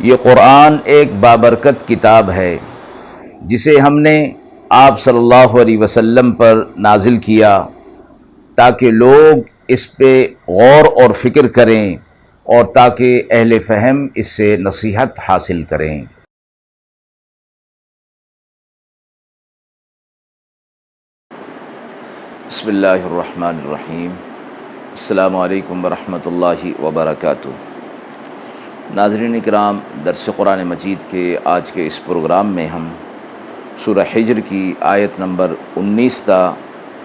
یہ قرآن ایک بابرکت کتاب ہے جسے ہم نے آپ صلی اللہ علیہ وسلم پر نازل کیا تاکہ لوگ اس پہ غور اور فکر کریں اور تاکہ اہل فہم اس سے نصیحت حاصل کریں۔ بسم اللہ الرحمن الرحیم۔ السلام علیکم ورحمۃ اللہ وبرکاتہ۔ ناظرین اکرام، درس قرآن مجید کے آج کے اس پروگرام میں ہم سورہ حجر کی آیت نمبر 19 تا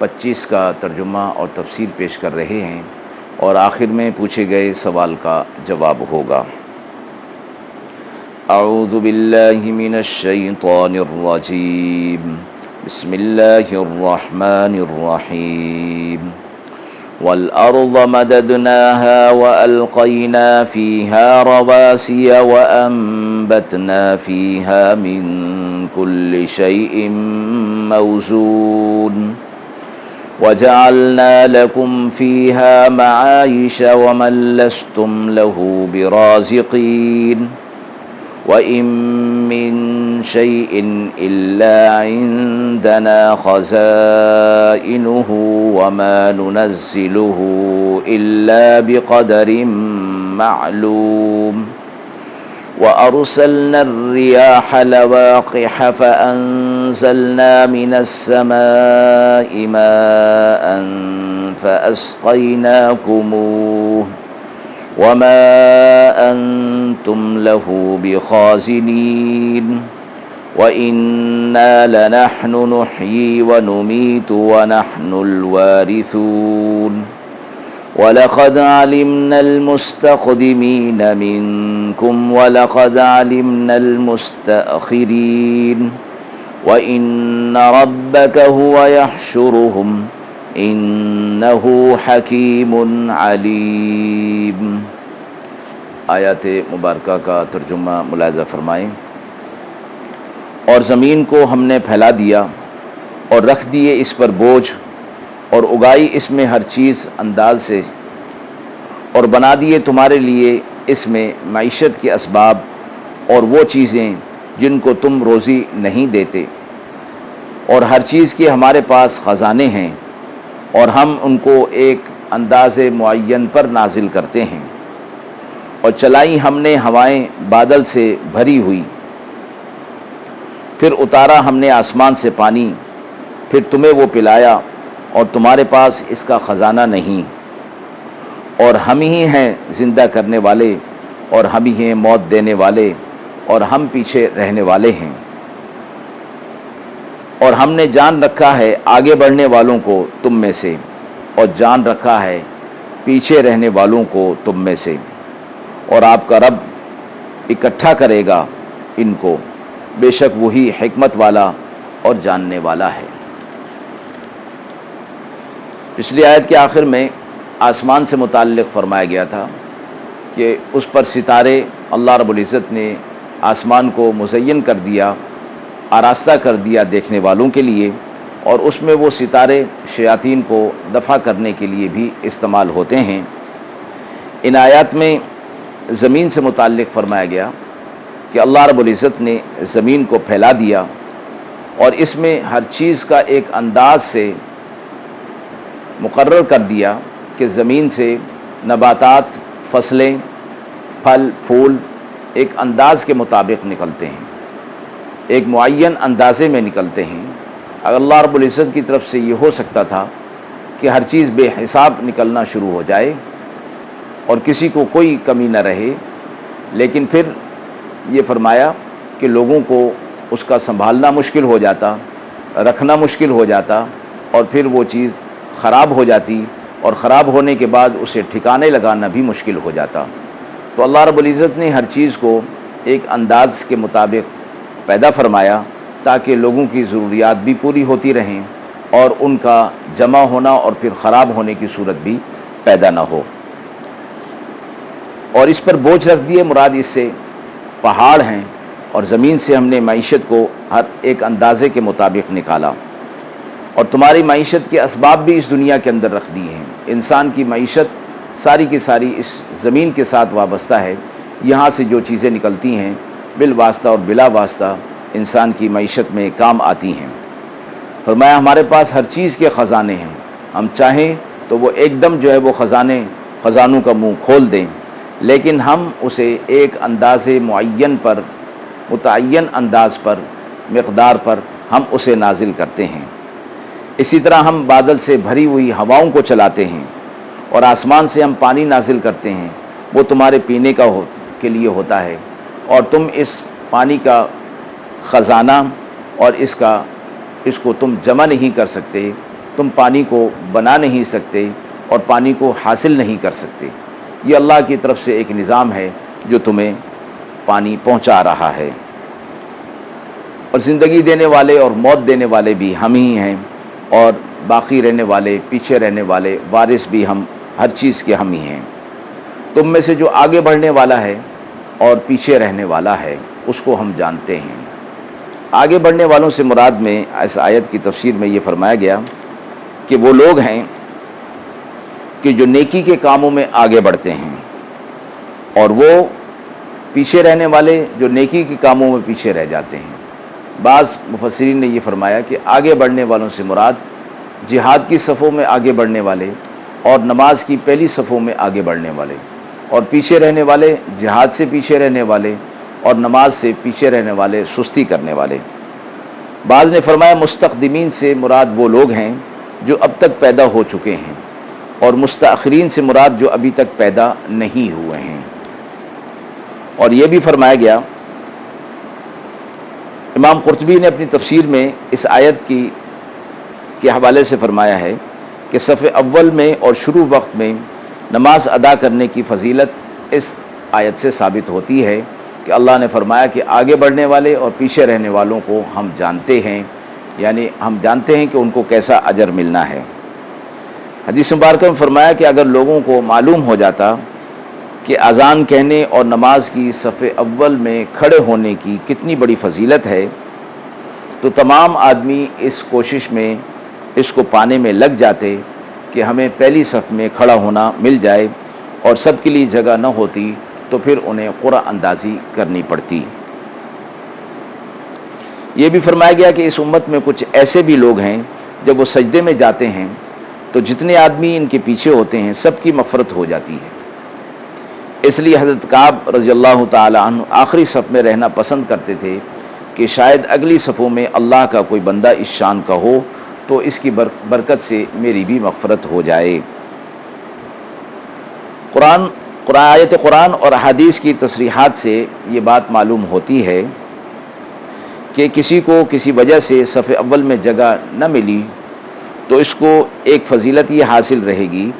25 کا ترجمہ اور تفسیر پیش کر رہے ہیں اور آخر میں پوچھے گئے سوال کا جواب ہوگا۔ اعوذ باللہ من الشیطان الرجیم، بسم اللہ الرحمن الرحیم۔ والأرض مددناها وألقينا فيها رواسي وأنبتنا فيها من كل شيء موزون وجعلنا لكم فيها معايش ومن لستم له برازقين وإن من شيء إلا عندنا خزائنه وما ننزله إلا بقدر معلوم وأرسلنا الرياح لواقح فأنزلنا من السماء ماء فأسقيناكموه وما أنتم له بخازنين وإنا لنحن نحيي ونميت ونحن الوارثون ولقد علمنا المستقدمين منكم ولقد علمنا المستأخرين وإن ربك هو يحشرهم انہو حکیم علیم۔ آیات مبارکہ کا ترجمہ ملاحظہ فرمائیں۔ اور زمین کو ہم نے پھیلا دیا اور رکھ دیے اس پر بوجھ اور اگائی اس میں ہر چیز انداز سے اور بنا دیے تمہارے لیے اس میں معیشت کے اسباب اور وہ چیزیں جن کو تم روزی نہیں دیتے، اور ہر چیز کے ہمارے پاس خزانے ہیں اور ہم ان کو ایک انداز معین پر نازل کرتے ہیں۔ اور چلائی ہم نے ہوائیں بادل سے بھری ہوئی، پھر اتارا ہم نے آسمان سے پانی، پھر تمہیں وہ پلایا اور تمہارے پاس اس کا خزانہ نہیں، اور ہم ہی ہیں زندہ کرنے والے اور ہم ہی ہیں موت دینے والے اور ہم پیچھے رہنے والے ہیں۔ اور ہم نے جان رکھا ہے آگے بڑھنے والوں کو تم میں سے اور جان رکھا ہے پیچھے رہنے والوں کو تم میں سے، اور آپ کا رب اکٹھا کرے گا ان کو، بے شک وہی حکمت والا اور جاننے والا ہے۔ پچھلی آیت کے آخر میں آسمان سے متعلق فرمایا گیا تھا کہ اس پر ستارے اللہ رب العزت نے آسمان کو مزین کر دیا، آراستہ کر دیا دیکھنے والوں کے لیے، اور اس میں وہ ستارے شیاطین کو دفع کرنے کے لیے بھی استعمال ہوتے ہیں۔ ان آیات میں زمین سے متعلق فرمایا گیا کہ اللہ رب العزت نے زمین کو پھیلا دیا اور اس میں ہر چیز کا ایک انداز سے مقرر کر دیا کہ زمین سے نباتات، فصلیں، پھل پھول ایک انداز کے مطابق نکلتے ہیں، ایک معین اندازے میں نکلتے ہیں۔ اگر اللہ رب العزت کی طرف سے یہ ہو سکتا تھا کہ ہر چیز بے حساب نکلنا شروع ہو جائے اور کسی کو کوئی کمی نہ رہے، لیکن پھر یہ فرمایا کہ لوگوں کو اس کا سنبھالنا مشکل ہو جاتا، رکھنا مشکل ہو جاتا، اور پھر وہ چیز خراب ہو جاتی، اور خراب ہونے کے بعد اسے ٹھکانے لگانا بھی مشکل ہو جاتا۔ تو اللہ رب العزت نے ہر چیز کو ایک انداز کے مطابق پیدا فرمایا تاکہ لوگوں کی ضروریات بھی پوری ہوتی رہیں اور ان کا جمع ہونا اور پھر خراب ہونے کی صورت بھی پیدا نہ ہو۔ اور اس پر بوجھ رکھ دیے، مراد اس سے پہاڑ ہیں، اور زمین سے ہم نے معیشت کو ہر ایک اندازے کے مطابق نکالا، اور تمہاری معیشت کے اسباب بھی اس دنیا کے اندر رکھ دیے ہیں۔ انسان کی معیشت ساری کی ساری اس زمین کے ساتھ وابستہ ہے یہاں سے جو چیزیں نکلتی ہیں بالواسطہ اور بلا واسطہ انسان کی معیشت میں کام آتی ہیں۔ فرمایا ہمارے پاس ہر چیز کے خزانے ہیں، ہم چاہیں تو وہ ایک دم جو ہے وہ خزانوں کا منہ کھول دیں، لیکن ہم اسے ایک انداز معین پر، متعین انداز پر، مقدار پر ہم اسے نازل کرتے ہیں۔ اسی طرح ہم بادل سے بھری ہوئی ہواؤں کو چلاتے ہیں اور آسمان سے ہم پانی نازل کرتے ہیں، وہ تمہارے پینے کے لیے ہوتا ہے، اور تم اس پانی کا خزانہ اور اس کو تم جمع نہیں کر سکتے، تم پانی کو بنا نہیں سکتے اور پانی کو حاصل نہیں کر سکتے۔ یہ اللہ کی طرف سے ایک نظام ہے جو تمہیں پانی پہنچا رہا ہے، اور زندگی دینے والے اور موت دینے والے بھی ہم ہی ہیں، اور باقی رہنے والے، پیچھے رہنے والے، وارث بھی ہم، ہر چیز کے ہم ہی ہیں۔ تم میں سے جو آگے بڑھنے والا ہے اور پیچھے رہنے والا ہے اس کو ہم جانتے ہیں۔ آگے بڑھنے والوں سے مراد میں اس آیت کی تفسیر میں یہ فرمایا گیا کہ وہ لوگ ہیں کہ جو نیکی کے کاموں میں آگے بڑھتے ہیں، اور وہ پیچھے رہنے والے جو نیکی کے کاموں میں پیچھے رہ جاتے ہیں۔ بعض مفسرین نے یہ فرمایا کہ آگے بڑھنے والوں سے مراد جہاد کی صفوں میں آگے بڑھنے والے اور نماز کی پہلی صفوں میں آگے بڑھنے والے، اور پیچھے رہنے والے جہاد سے پیچھے رہنے والے اور نماز سے پیچھے رہنے والے، سستی کرنے والے۔ بعض نے فرمایا مستقدمین سے مراد وہ لوگ ہیں جو اب تک پیدا ہو چکے ہیں، اور مستاخرین سے مراد جو ابھی تک پیدا نہیں ہوئے ہیں۔ اور یہ بھی فرمایا گیا، امام قرطبی نے اپنی تفسیر میں اس آیت کے حوالے سے فرمایا ہے کہ صف اول میں اور شروع وقت میں نماز ادا کرنے کی فضیلت اس آیت سے ثابت ہوتی ہے کہ اللہ نے فرمایا کہ آگے بڑھنے والے اور پیچھے رہنے والوں کو ہم جانتے ہیں، یعنی ہم جانتے ہیں کہ ان کو کیسا اجر ملنا ہے۔ حدیث مبارکہ میں فرمایا کہ اگر لوگوں کو معلوم ہو جاتا کہ اذان کہنے اور نماز کی صف اول میں کھڑے ہونے کی کتنی بڑی فضیلت ہے تو تمام آدمی اس کوشش میں اس کو پانے میں لگ جاتے کہ ہمیں پہلی صف میں کھڑا ہونا مل جائے، اور سب کے لیے جگہ نہ ہوتی تو پھر انہیں قرعہ اندازی کرنی پڑتی۔ یہ بھی فرمایا گیا کہ اس امت میں کچھ ایسے بھی لوگ ہیں جب وہ سجدے میں جاتے ہیں تو جتنے آدمی ان کے پیچھے ہوتے ہیں سب کی مغفرت ہو جاتی ہے۔ اس لیے حضرت کعب رضی اللہ تعالی عنہ آخری صف میں رہنا پسند کرتے تھے کہ شاید اگلی صفوں میں اللہ کا کوئی بندہ اس شان کا ہو تو اس کی برکت سے میری بھی مغفرت ہو جائے۔ آیت قرآن اور احادیث کی تصریحات سے یہ بات معلوم ہوتی ہے کہ کسی کو کسی وجہ سے صف اول میں جگہ نہ ملی تو اس کو ایک فضیلت یہ حاصل رہے گی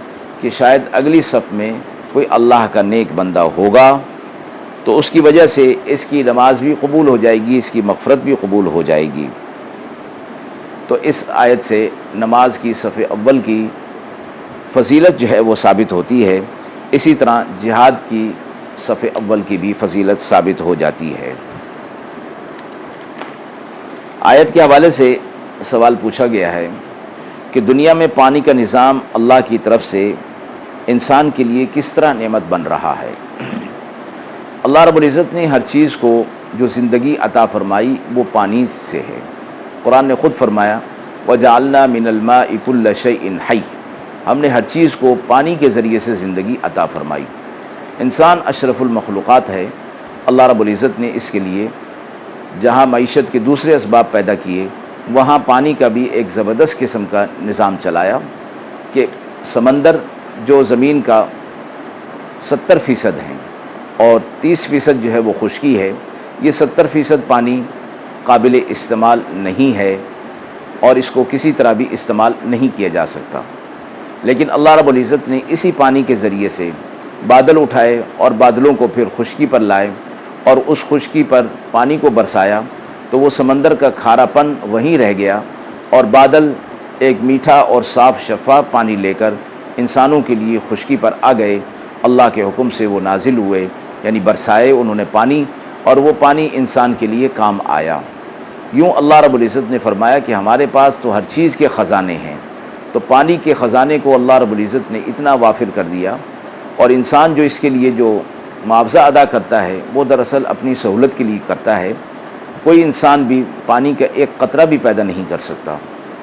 کہ شاید اگلی صف میں کوئی اللہ کا نیک بندہ ہوگا تو اس کی وجہ سے اس کی نماز بھی قبول ہو جائے گی، اس کی مغفرت بھی قبول ہو جائے گی۔ تو اس آیت سے نماز کی صف اول کی فضیلت جو ہے وہ ثابت ہوتی ہے، اسی طرح جہاد کی صف اول کی بھی فضیلت ثابت ہو جاتی ہے۔ آیت کے حوالے سے سوال پوچھا گیا ہے کہ دنیا میں پانی کا نظام اللہ کی طرف سے انسان کے لیے کس طرح نعمت بن رہا ہے۔ اللہ رب العزت نے ہر چیز کو جو زندگی عطا فرمائی وہ پانی سے ہے۔ قرآن نے خود فرمایا وَجَعَلْنَا مِنَ الْمَاءِ كُلَّ شَيْءٍ حَيٍّ، ہم نے ہر چیز کو پانی کے ذریعے سے زندگی عطا فرمائی۔ انسان اشرف المخلوقات ہے، اللہ رب العزت نے اس کے لیے جہاں معیشت کے دوسرے اسباب پیدا کیے وہاں پانی کا بھی ایک زبردست قسم کا نظام چلایا کہ سمندر جو زمین کا 70% ہیں اور 30% جو ہے وہ خشکی ہے، یہ 70% پانی قابل استعمال نہیں ہے اور اس کو کسی طرح بھی استعمال نہیں کیا جا سکتا، لیکن اللہ رب العزت نے اسی پانی کے ذریعے سے بادل اٹھائے اور بادلوں کو پھر خشکی پر لائے اور اس خشکی پر پانی کو برسایا تو وہ سمندر کا کھارا پن وہیں رہ گیا اور بادل ایک میٹھا اور صاف شفاف پانی لے کر انسانوں کے لیے خشکی پر آ گئے۔ اللہ کے حکم سے وہ نازل ہوئے، یعنی برسائے انہوں نے پانی، اور وہ پانی انسان کے لیے کام آیا۔ یوں اللہ رب العزت نے فرمایا کہ ہمارے پاس تو ہر چیز کے خزانے ہیں، تو پانی کے خزانے کو اللہ رب العزت نے اتنا وافر کر دیا، اور انسان جو اس کے لیے جو معاوضہ ادا کرتا ہے وہ دراصل اپنی سہولت کے لیے کرتا ہے۔ کوئی انسان بھی پانی کا ایک قطرہ بھی پیدا نہیں کر سکتا،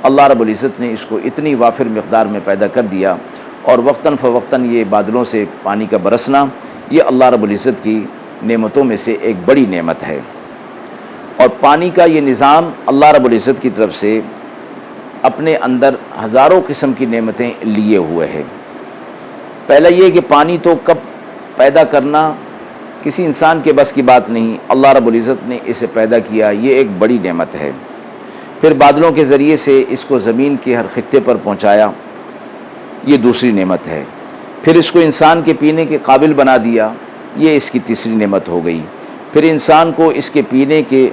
اللہ رب العزت نے اس کو اتنی وافر مقدار میں پیدا کر دیا، اور وقتاً فوقتاً یہ بادلوں سے پانی کا برسنا یہ اللہ رب العزت کی نعمتوں میں سے ایک بڑی نعمت ہے۔ اور پانی کا یہ نظام اللہ رب العزت کی طرف سے اپنے اندر ہزاروں قسم کی نعمتیں لیے ہوئے ہے۔ پہلا یہ کہ پانی تو کب پیدا کرنا کسی انسان کے بس کی بات نہیں، اللہ رب العزت نے اسے پیدا کیا، یہ ایک بڑی نعمت ہے۔ پھر بادلوں کے ذریعے سے اس کو زمین کے ہر خطے پر پہنچایا، یہ دوسری نعمت ہے۔ پھر اس کو انسان کے پینے کے قابل بنا دیا، یہ اس کی تیسری نعمت ہو گئی۔ پھر انسان کو اس کے پینے کے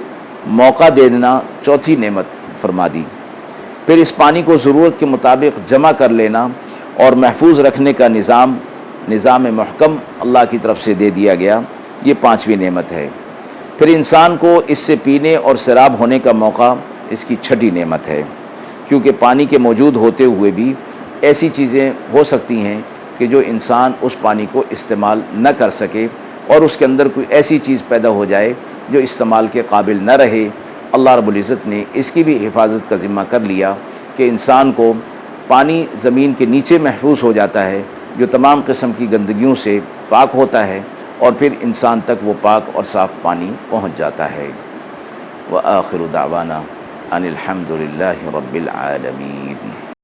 موقع دے دینا چوتھی نعمت فرما دی۔ پھر اس پانی کو ضرورت کے مطابق جمع کر لینا اور محفوظ رکھنے کا نظام محکم اللہ کی طرف سے دے دیا گیا، یہ پانچویں نعمت ہے۔ پھر انسان کو اس سے پینے اور سیراب ہونے کا موقع اس کی چھٹی نعمت ہے، کیونکہ پانی کے موجود ہوتے ہوئے بھی ایسی چیزیں ہو سکتی ہیں کہ جو انسان اس پانی کو استعمال نہ کر سکے اور اس کے اندر کوئی ایسی چیز پیدا ہو جائے جو استعمال کے قابل نہ رہے۔ اللہ رب العزت نے اس کی بھی حفاظت کا ذمہ کر لیا کہ انسان کو پانی زمین کے نیچے محفوظ ہو جاتا ہے، جو تمام قسم کی گندگیوں سے پاک ہوتا ہے، اور پھر انسان تک وہ پاک اور صاف پانی پہنچ جاتا ہے۔ وآخر دعوانا ان الحمد للہ رب العالمین۔